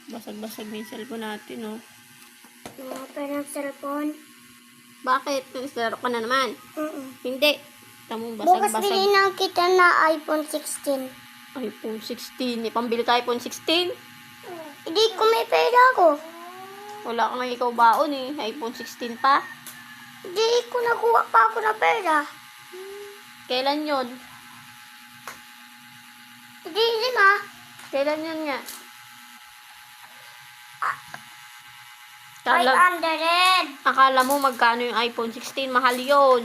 Basag-basag na yung cellphone natin, oh. Parang cellphone. Bakit? Naglaro ka na naman? Hindi. Tamong Bukas basag-basag. bilhin kita na iPhone 16. iPhone 16. Pambili tayo iPhone 16? Hindi ko may pera ko. Wala ka nga ikaw baon eh. iPhone 16 pa. Hindi ko nakuha pa ako na pera. Kailan yon? Hindi, 500. Kailan yun nga? 500. Akala mo magkano yung iPhone 16? Mahal yun.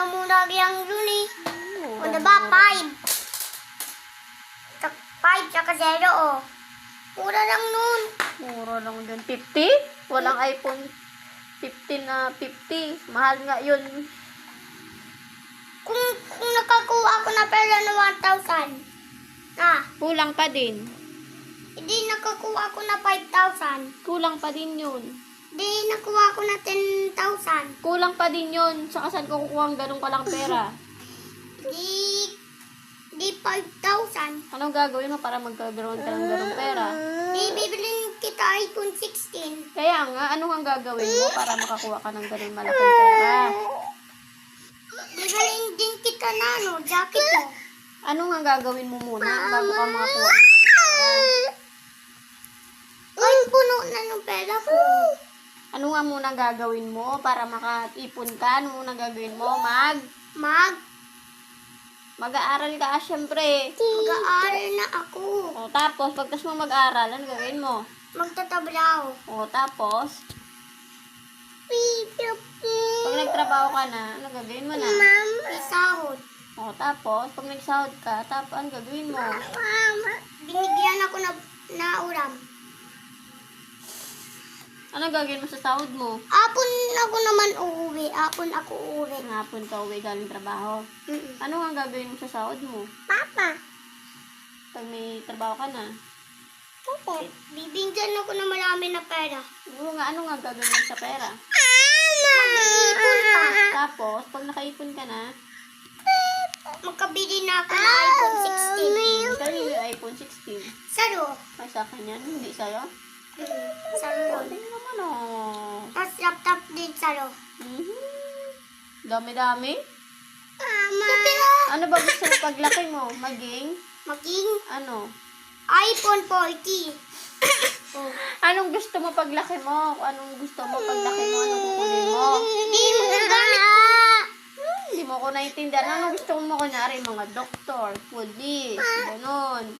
Muna yang yun eh. O diba, 5. 5 tsaka 0 oh. Mura lang nun. Mura lang din. 50? Walang iPhone 15 na 50. Mahal nga yun. Kung nakakuha ako na pera na 1,000. Kulang pa din. Hindi nakakuha ako na 5,000. Kulang pa din yun. Hindi nakuha ako na 10,000. Kulang pa din yun. Saka saan ko kukuha ang ganun kalang pera? Di 5,000. Anong gagawin mo para magkagaroon ka ng ganung pera? Di bibilin kita iPhone 16. Kaya nga, ano ang gagawin mo para makakuha ka ng ganun malaking pera? Bibilin din kita na jacket mo. Ano ang gagawin mo muna bago ka makakuha ng ganung pera? Ay, puno na ng pera ko. Ano nga muna gagawin mo para makaipon ka? Ano muna gagawin mo? Mag-aaral ka, syempre. Mag-aaral na ako. O, tapos, pagkas mo mag-aaral, ano gagawin mo? Magtatabraho. O, tapos, pag nagtrabaho ka na, ano gagawin mo na? May sahod. O, tapos, pag nagsahod ka, tapos, ano gagawin mo? Binigyan ako na ulam. Ano gagawin mo sa sahod mo? Apon ako naman uuwi. Apon ako uuwi. Hapon ka uwi galing trabaho. Ano ang gagawin mo sa sahod mo? Papa. Pag may trabaho ka na? Bibinggan ako na marami na pera. Oo nga, ano nga gagawin mo sa pera? Mag-iipon pa. Tapos, pag nakaipon ka na, Magkabili na ako ng iPhone 16. kanino yung iPhone 16? Saro. Ay, sa akin yan, hindi sa'yo? Saro. Tingnan naman oh. Tapos laptop din saro. Dami-dami. Mama. Ano ba gusto mo paglaki mo? Maging? Maging Ano? iPhone 40. Anong gusto mo paglaki mo? Anong gusto mo paglaki mo? Anong kukunin mo? Hindi mo nagamit ko. Hindi mo ko naintindihan. Anong gusto mo kunyari? Mga doktor, police, ganon.